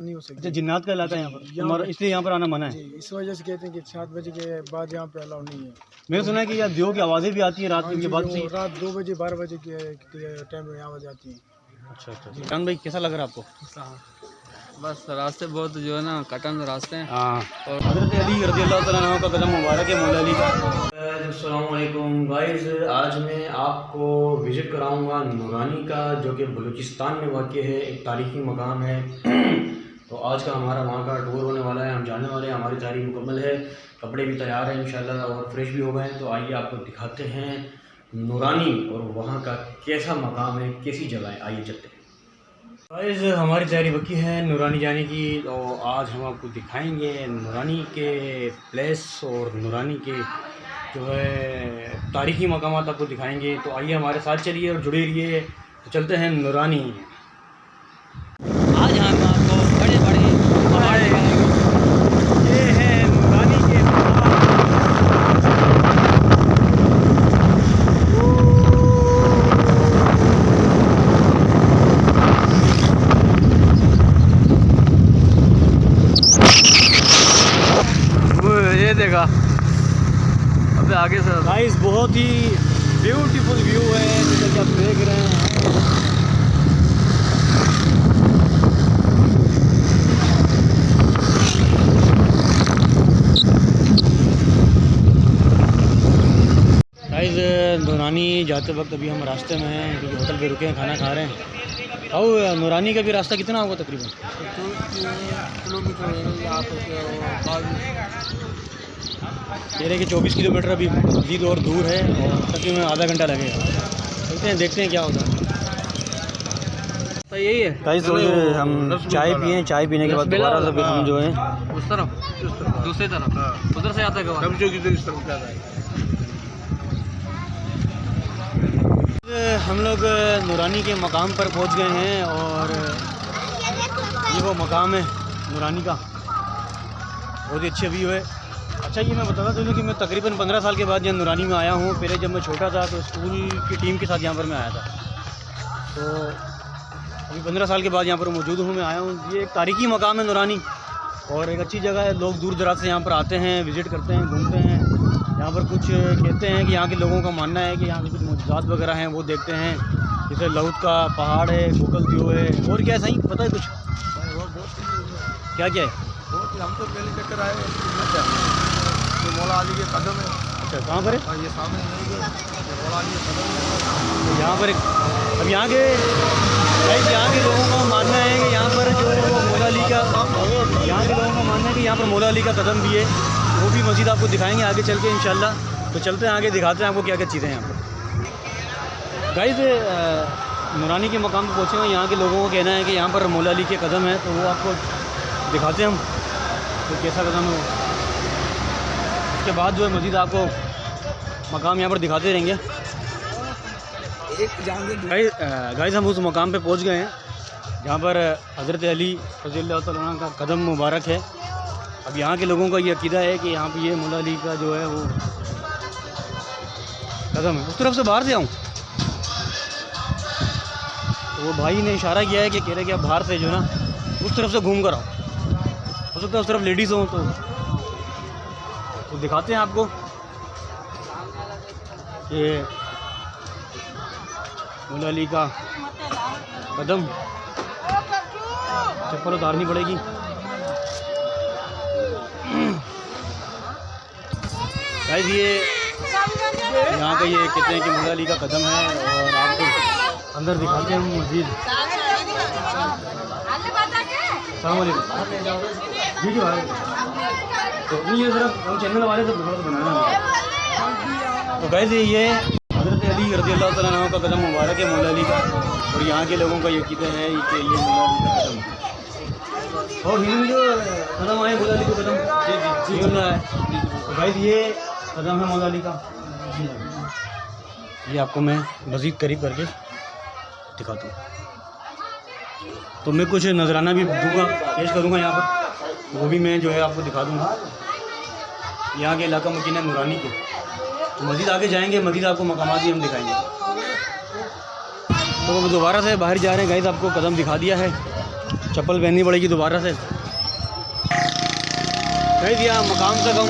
नहीं हो सकती। अच्छा, जिन्नात का इलाका है यहाँ पर हमारा, इसलिए यहाँ पर आना मना है। जी, इस वजह से कहते हैं कि 7 बजे के बाद यहाँ पे अलाउ नहीं है। मैंने सुना है कि यहाँ दियो की आवाज़ें भी आती हैं रात के बाद से। रात 2 बजे 12 बजे के टाइम में आवाज़ आती है। अच्छा अच्छा। खान भाई कैसा लग रहा है आपको? बस रास्ते बहुत जो है ना कटन रास्ते हैं। हाँ, और हज़रत अली रज़ियल्लाहु तआला अन्हु का कदम मुबारक है मौला अली का। अस्सलाम वालेकुम गाइस, आज मैं आपको विज़िट कराऊंगा नूरानी का, जो कि बलूचिस्तान में वाक़ है, एक तारीख़ी मकाम है। तो आज का हमारा वहाँ का टूर होने वाला है, हम जाने वाले हैं, हमारी तैयारी मुकम्मल है, कपड़े भी तैयार हैं इंशाल्लाह और फ्रेश भी हो गए हैं। तो आइए आपको दिखाते हैं नूरानी और वहाँ का कैसा मकाम है, कैसी जगह है, आइए चलते हैं। गाइस, हमारी तैयारी बाकी है नूरानी जाने की, तो आज हम आपको दिखाएंगे नूरानी के प्लेस और नूरानी के जो है तारीख़ी मकामात आपको दिखाएंगे। तो आइए हमारे साथ चलिए और जुड़े रहिए। तो चलते हैं नूरानी। आज हम आपको बड़े बड़े पहाड़ दिखाएंगे। ये है नूरानी के देखा अबे आगे से गाइस, बहुत ही ब्यूटीफुल व्यू है जैसा कि आप देख रहे हैं। गाइस, नूरानी जाते वक्त अभी हम रास्ते में हैं क्योंकि होटल पे रुके हैं, खाना खा रहे हैं। और नूरानी का भी रास्ता कितना होगा तकरीबन? कह रहे कि 24 किलोमीटर अभी मज़ीद और दूर है और तकरीबन आधा घंटा लगेगा। चलते हैं, देखते हैं क्या होता है। तो यही है गाइस, हम चाय पिए, चाय पीने के बाद दोबारा से फिर हम जो है उस तरफ दूसरी तरफ उधर से आता है। हम लोग नूरानी के मकाम पर पहुंच गए हैं और ये वो मकाम है नूरानी का, बहुत ही अच्छे व्यू है। अच्छा, ये मैं बताता चलूँ कि मैं तकरीबन 15 साल के बाद यहाँ नूरानी में आया हूँ। पहले जब मैं छोटा था तो स्कूल की टीम के साथ यहाँ पर मैं आया था, तो अभी 15 साल के बाद यहाँ पर मौजूद हूँ, मैं आया हूँ। ये एक तारीख़ी मकाम है नूरानी और एक अच्छी जगह है। लोग दूर दराज से यहाँ पर आते हैं, विज़िट करते हैं, घूमते हैं। यहाँ पर कुछ कहते हैं कि यहाँ के लोगों का मानना है कि यहाँ के कुछ मौजूदात वगैरह हैं वो देखते हैं, जैसे लहुत का पहाड़ है, गोकल व्यू है, और क्या है सही पता है कुछ? क्या क्या है? हम तो पहले चक्कर आए तो मौला अली के कदम है। अच्छा, कहाँ पर है? ये सामने मौला अली के कदम है। तो यहाँ पर अब यहाँ के लोगों का मानना है कि यहाँ पर जो मौला अली का यहाँ के लोगों का मानना है कि यहाँ पर मौला अली का कदम भी है। वो भी मस्जिद आपको दिखाएंगे आगे चल के इंशाल्लाह। तो चलते हैं आगे, दिखाते हैं आपको क्या क्या चीज़ें हैं यहाँ पर। गाइस, नूरानी के मकाम पर पहुँचे हैं। यहाँ के लोगों का कहना है कि यहाँ पर मौला अली के कदम है, तो वो आपको दिखाते हैं हम तो कैसा कदम है वो। उसके बाद जो है मस्जिद आपको मकाम यहाँ पर दिखाते रहेंगे। गाइस, हम उस मकाम पे पहुँच गए हैं जहाँ पर हज़रत अली रज़ियल्लाहु तआला अन्हु का कदम मुबारक है। अब यहाँ के लोगों का ये अकीदा है कि यहाँ पे ये मौला अली का जो है वो कदम है। उस तरफ से बाहर से आऊँ तो वो भाई ने इशारा किया है कि कह रहे कि आप बाहर से जो ना उस तरफ से घूम कर आओ। हो सकता है उस तरफ लेडीज़ हों तो दिखाते हैं आपको। ये मौला अली का कदम, चप्पल उतारनी पड़ेगी। गाइस, ये यहाँ का ये कहते हैं कि मौला अली का कदम है और आपको अंदर दिखाते हैं हम मस्जिद। वीडियो आ रही है तो ये सिर्फ हम चैनल वाले से बनाना है। तो गाइस, ये हज़रत अली रज़ियल्लाहु तआला अन्हु का कदम मुबारक है मौला अली का, और यहाँ के लोगों का ये कीदा है कि ये मौला अली का कदम है। और हिंद कदम आए मौला अली का कदम जी है। तो गाइस, ये कदम है मौला अली का। ये आपको मैं मज़ीद करीब करके दिखाता हूँ। तो मैं कुछ नजराना भी दूँगा, पेश करूँगा यहाँ पर, वो भी मैं जो है आपको दिखा दूँगा। यहाँ के इलाका मकीन है नूरानी के। तो मज़ीद आगे जाएंगे, मज़ीद आपको मकामात भी हम दिखाएंगे। तो दोबारा से बाहर जा रहे हैं गाइस, आपको कदम दिखा दिया है। चप्पल पहननी पड़ेगी दोबारा से। कह दिया मकाम तक हम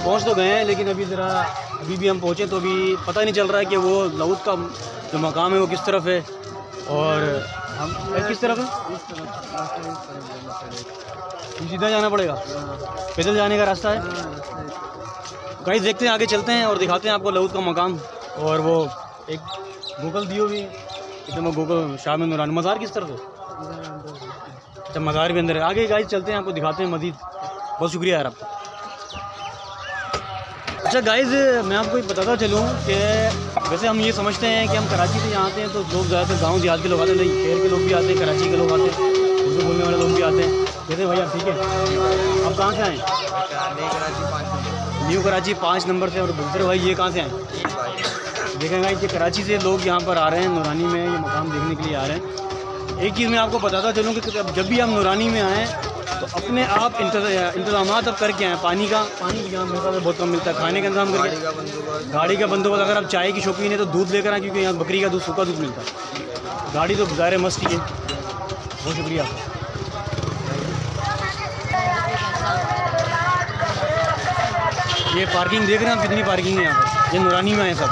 पहुंच तो गए हैं, लेकिन अभी भी हम पहुंचे तो अभी पता नहीं चल रहा है कि वो लाउद का जो मकाम है वो किस तरफ है और हम किस तरफ है। सीधा जाना पड़ेगा, पैदल जाने का रास्ता है। गाइस देखते हैं, आगे चलते हैं और दिखाते हैं आपको लाउद का मकाम। और वो एक गूगल दियो भी इतना गूगल शाह में नूरानी मज़ार किस तरफ है। अच्छा मज़ार भी अंदर है। आगे गाइस चलते हैं, आपको दिखाते हैं मज़ीद। बहुत शुक्रिया यार आपका। अच्छा गाइस मैं आपको एक बताता चलूँ कि वैसे हम ये समझते हैं कि हम कराची से यहाँ आते हैं तो लोग ज़्यादातर गांव देहात के लोग आते हैं, शहर के लोग भी आते हैं, कराची के लोग आते हैं, उर्दू बोलने वाले लोग भी आते हैं। कहते भैया ठीक है, आप कहाँ से आए। न्यू कराची 5 नंबर से। और दूसरे भाई ये कहाँ से आए। देखें गाइस ये कराची से लोग यहाँ पर आ रहे हैं, नूरानी में ये मकाम देखने के लिए आ रहे हैं। एक चीज़ मैं आपको बताता चलूँ कि जब भी हम नूरानी में आएँ तो अपने आप इंतजाम अब करके आएँ। पानी यहाँ मेरे पास बहुत कम मिलता है, खाने का इंतजाम करके, गाड़ी का बंदोबस्त। अगर आप चाय की शौकीन है तो दूध लेकर आएँ, क्योंकि यहाँ बकरी का दूध, सूखा दूध मिलता है। गाड़ी तो ज़ाहिर मस्त ही है। बहुत शुक्रिया आपका। ये पार्किंग देख रहे हैं आप, कितनी पार्किंग है यहाँ पर। ये नूरानी में आए सब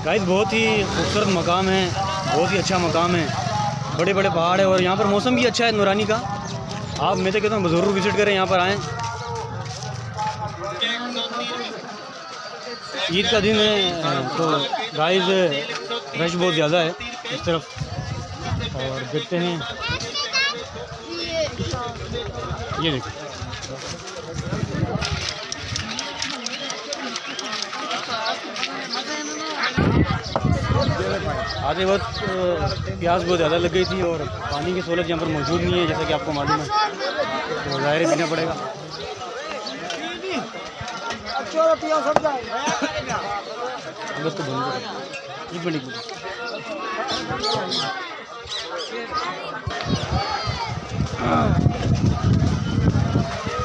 गाइस। बहुत ही खूबसूरत मकाम है, बहुत ही अच्छा मकाम है, बड़े बड़े पहाड़ है और यहाँ पर मौसम भी अच्छा है नूरानी का। आप मैं तो कहता हूँ ज़रूर विज़िट करें, यहाँ पर आएँ। ईद का दिन है तो गाइस रश बहुत ज़्यादा है इस तरफ। और देखते हैं, ये देखो आधे वक्त प्यास बहुत ज़्यादा लग गई थी और पानी की सहूलत यहाँ पर मौजूद नहीं है, जैसा कि आपको मालूम है, तो ज़ाहिर पीना पड़ेगा। बस तो एक मिनट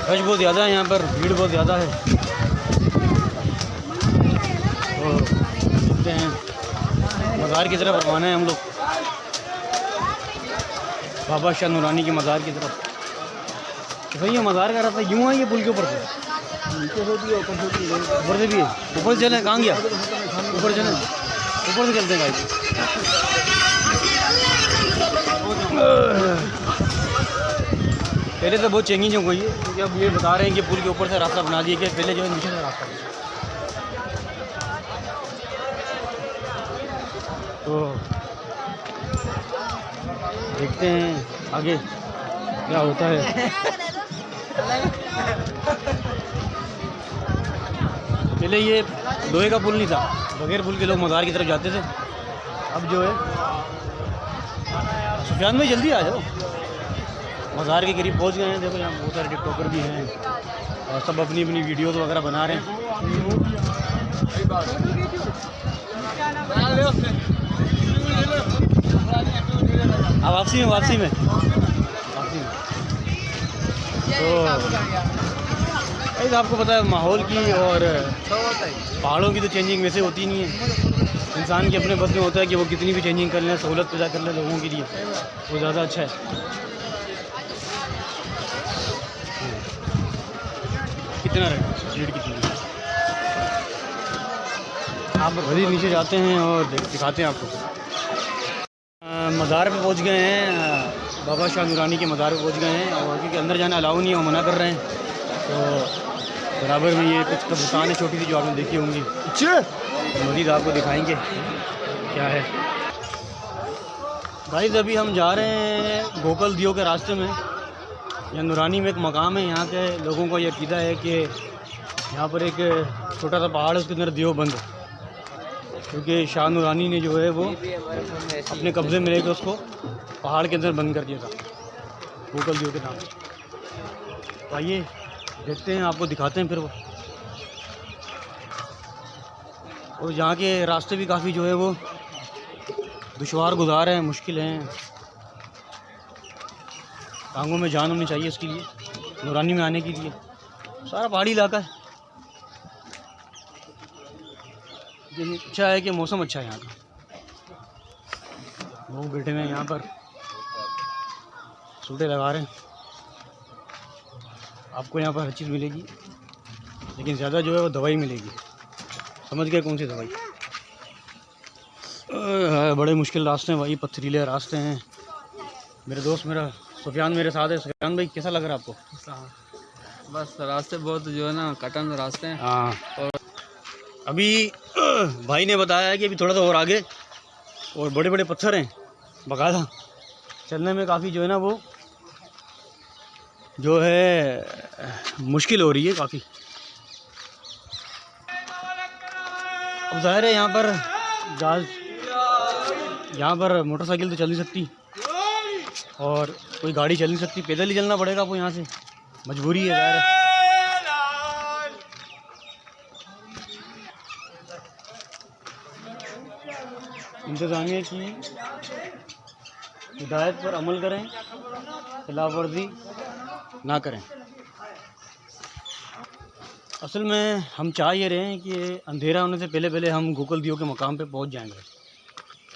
रश बहुत ज़्यादा है यहाँ पर, भीड़ बहुत ज़्यादा है। तो देखते हैं, मज़ार की तरफ रवाना है हम लोग, बाबा शाह नूरानी के मज़ार की तरफ। तो भाई ये मज़ार का रास्ता यूँ है, ये पुल के ऊपर से, ऊपर से भी है। ऊपर से चलें, कहाँ गया, ऊपर चलें, ऊपर से चलते हैं भाई। पहले तो बहुत चेंजिंग हो गई है, क्योंकि अब ये बता रहे हैं कि पुल के ऊपर से रास्ता बना दिया गया, पहले जो है नीचे से रास्ता। तो देखते हैं आगे क्या होता है। पहले ये लोहे का पुल नहीं था, बगैर पुल के लोग मज़ार की तरफ जाते थे। अब जो है सुफियान में जल्दी आ जाओ, मज़ार के करीब पहुंच गए हैं। देखो यहाँ बहुत सारे टिकटॉकर भी हैं और सब अपनी अपनी वीडियोस वगैरह बना रहे हैं। अब वापसी में तो आपको पता है माहौल की और पहाड़ों की तो चेंजिंग वैसे होती नहीं है। इंसान के अपने बस में होता है कि वो कितनी भी चेंजिंग कर लें, सहूलत पैदा कर लें लोगों के लिए, वो ज़्यादा अच्छा है। कितना भीड़ कितनी, आप वही नीचे जाते हैं और दिखाते हैं आपको। मज़ार पे पहुंच गए हैं, बाबा शाह नूरानी के मज़ार पे पहुंच गए हैं। और क्योंकि अंदर जाना अलाउ नहीं है, वो मना कर रहे हैं, तो बराबर में ये कुछ कब्रिस्तान है छोटी सी जो आपने देखी होंगी। मज़ीद आपको दिखाएंगे क्या है। गाइस अभी हम जा रहे हैं गोकल दियो के रास्ते में। यहाँ नूरानी में एक मकाम है, यहाँ के लोगों का ये अक़ीदा है कि यहाँ पर एक छोटा सा पहाड़ है, उसके अंदर दियो बंद, क्योंकि शाह नूरानी ने जो है वो अपने कब्ज़े में लेकर उसको पहाड़ के अंदर बंद कर दिया था गोकल दियो के नाम से। आइए देखते हैं, आपको दिखाते हैं फिर वो। और यहाँ के रास्ते भी काफ़ी जो है वो दुश्वार गुजार हैं, मुश्किल हैं, टांगों में जान होनी चाहिए इसके लिए, नूरानी में आने के लिए। सारा पहाड़ी इलाका है, अच्छा है कि मौसम अच्छा है यहाँ का। लोग बैठे हुए हैं यहाँ पर, सूटे लगा रहे हैं। आपको यहाँ पर हर चीज़ मिलेगी, लेकिन ज़्यादा जो है वो दवाई मिलेगी। समझ गए कौन सी दवाई? बड़े मुश्किल रास्ते हैं भाई, पथरीले रास्ते हैं। मेरे दोस्त मेरा सुफियान मेरे साथ है। सुफियान भाई कैसा लग रहा है आपको? बस रास्ते बहुत जो है ना कठिन रास्ते हैं। हाँ, और अभी भाई ने बताया है कि अभी थोड़ा सा और आगे और बड़े बड़े पत्थर हैं, बकायदा चलने में काफ़ी जो है ना वो जो है मुश्किल हो रही है काफ़ी। अब ज़ाहिर है यहाँ पर मोटरसाइकिल तो चल नहीं सकती और कोई गाड़ी चल नहीं सकती, पैदल ही चलना पड़ेगा आपको यहाँ से, मजबूरी है ज़ाहिर है। इंतज़ामिया की हिदायत पर अमल करें, खिलाफ वर्जी ना करें। असल में हम चाह ये रहे हैं कि अंधेरा होने से पहले पहले हम गोकल दियो के मकाम पे पहुंच जाएंगे,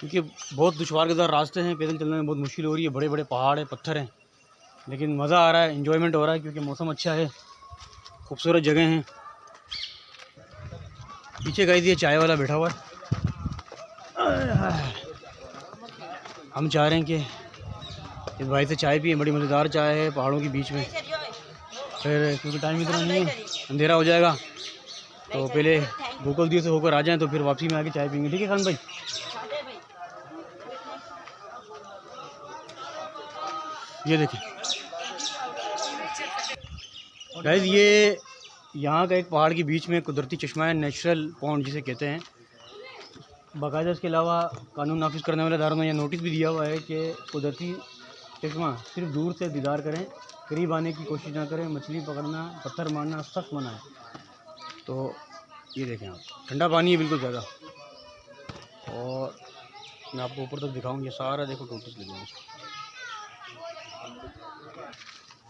क्योंकि बहुत दुश्वारगुजार रास्ते हैं, पैदल चलने में बहुत मुश्किल हो रही है। बड़े बड़े पहाड़ हैं, पत्थर हैं, लेकिन मज़ा आ रहा है, इन्जॉयमेंट हो रहा है क्योंकि मौसम अच्छा है, खूबसूरत जगह हैं। पीछे गई ये चाय वाला बैठा हुआ है। हम चाह रहे हैं कि इस भाई से चाय पिए, बड़ी मज़ेदार चाय है पहाड़ों के बीच में। फिर क्योंकि टाइम इतना नहीं है, अंधेरा हो जाएगा, तो पहले गोकल दियो से होकर आ जाएं, तो फिर वापसी में आके चाय पीएंगे। ठीक है खान भाई? ये देखिए गाइस, ये यहाँ का एक पहाड़ के बीच में कुदरती चश्मा है, नेचुरल पॉन्ड जिसे कहते हैं। बाकायदा इसके अलावा कानून नाफिज करने वाले इदारों ने यह नोटिस भी दिया हुआ है कि कुदरती चश्मा सिर्फ दूर से दीदार करें, करीब आने की कोशिश ना करें। मछली पकड़ना, पत्थर मारना सख्त मना है। तो ये देखें आप, ठंडा पानी है बिल्कुल ज़्यादा, और मैं आपको ऊपर तक दिखाऊँ, ये सारा देखो नोटिस लगे हैं।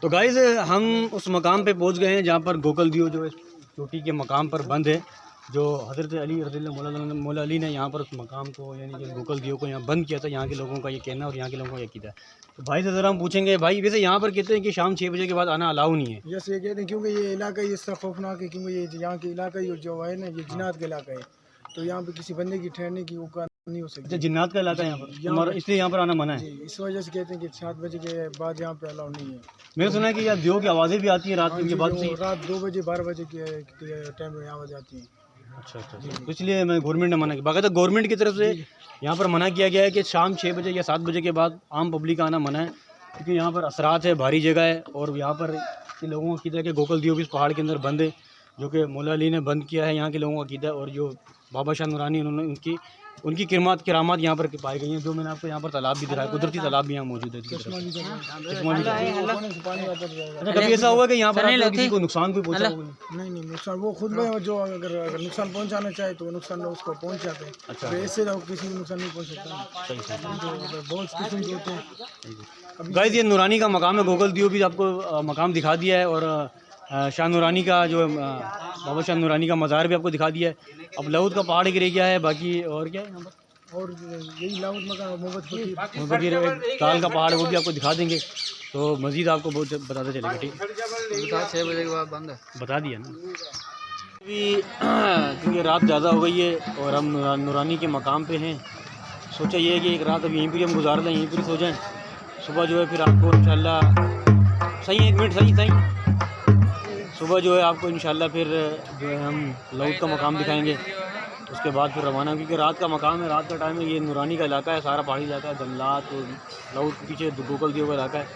तो गाइस, हम उस मकाम पे पहुंच गए हैं जहाँ पर गोकल दियो जो है चोटी के मकाम पर बंद है, जो हज़रत अली रज़ियल्लाहु मौला अली ने यहाँ पर उस मकाम को यानी कि गोकल दियो को यहाँ बंद किया था। यहाँ के लोगों का ये कहना और यहाँ के लोगों का ये अक़ीदा है। तो भाई से ज़रा हम पूछेंगे, भाई वैसे यहाँ पर कहते हैं कि शाम 6 बजे के बाद आना अलाउ नहीं है। जैसे ये कहते हैं क्योंकि ये इलाका इस तरह खौफनाक है, क्योंकि ये यहाँ के इलाका जो है ना, ये जिन्नात का इलाका है, तो यहाँ पे किसी बंदे की ठहरने की औकात नहीं हो सकती। जिन्नात का इलाका है यहाँ पर, इसलिए यहाँ पर आना मना है। इस वजह से कहते हैं कि 7 बजे के बाद यहाँ पे अलाउ नहीं है। मैंने सुना है कि यहाँ दियो की आवाज़ें भी आती हैं रात के बाद से, रात 2 बजे 12 बजे के टाइम में आवाज़ आती है। अच्छा, तो इसलिए मैं गवर्नमेंट ने मना किया, बाकायदा गवर्नमेंट की तरफ से यहाँ पर मना किया गया है कि शाम 6 बजे या 7 बजे के बाद आम पब्लिक का आना मना है, क्योंकि यहाँ पर असरात है, भारी जगह है, और यहाँ पर के लोगों की तरह के गोकल दियो भी इस पहाड़ के अंदर बंद है, जो कि मौला अली ने बंद किया है। यहाँ के लोगों का अक़ीदा है, और जो बाबा शाह नूरानी उन्होंने उनकी करामात यहाँ पर पाई गई हैं। जो मैंने आपको यहाँ पर तालाब भी दिखाया, कुदरती तालाब भी यहाँ मौजूद है। कभी ऐसा हुआ कि यहाँ पर किसी को नुकसान कोई पहुँचा? नहीं, नुकसान वो खुद में जो अगर नुकसान पहुँचाना चाहे तो नुकसान उसको पहुँच जाते हैं। अच्छा, ऐसे किसी को नुकसान नहीं पहुँच सकता। बहुत किस्म के होते हैं। गाइस, ये नूरानी का मकाम है, गोकल दियो भी आपको मकाम दिखा दिया है, और शाह नूरानी का जो बाबा शाह नूरानी का मज़ार भी आपको दिखा दिया है। अब लाहौद का पहाड़ एक रह गया है, बाकी और क्या है यहाँ पर? और यही लाहौद मकान मोहब्बत फकीर ताल का पहाड़, वो भी आपको दिखा देंगे, तो मज़ीद आपको बहुत बताते चलेंगे। ठीक है, 6 बजे के बाद बंद है, बता दिया ना। अभी क्योंकि रात ज़्यादा हो गई है और हम नूरानी के मकाम पे हैं, सोचा ये है कि एक रात अब यहीं पर हम गुजार लें, यहीं पर सो जाएँ। सुबह जो है फिर आपको इंशाल्लाह, सही है, 1 मिनट सही सुबह जो है आपको इंशाल्लाह फिर जो है हम लाहौद का मकाम दिखाएंगे, उसके बाद फिर रवाना, क्योंकि रात का मकाम है, रात का टाइम है। ये नूरानी का इलाका है, सारा पहाड़ी इलाका है, जंगलात और लाहौद के पीछे गोकल दियो का इलाका है।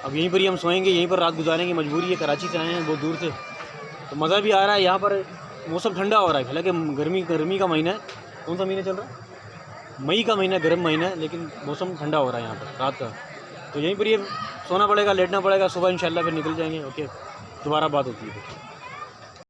अब यहीं पर ही हम सोएंगे, यहीं पर रात गुजारेंगे, मजबूरी है, कराची से आए हैं बहुत दूर से, तो मज़ा भी आ रहा है। यहाँ पर मौसम ठंडा हो रहा है, हालांकि गर्मी का महीना है। कौन सा महीना चल रहा है? मई का महीना, गर्म महीना है, लेकिन मौसम ठंडा हो रहा है यहाँ पर रात का। तो यहीं पर ये सोना पड़ेगा, लेटना पड़ेगा, सुबह इंशाल्लाह फिर निकल जाएंगे। ओके, दोबारा बात होती है।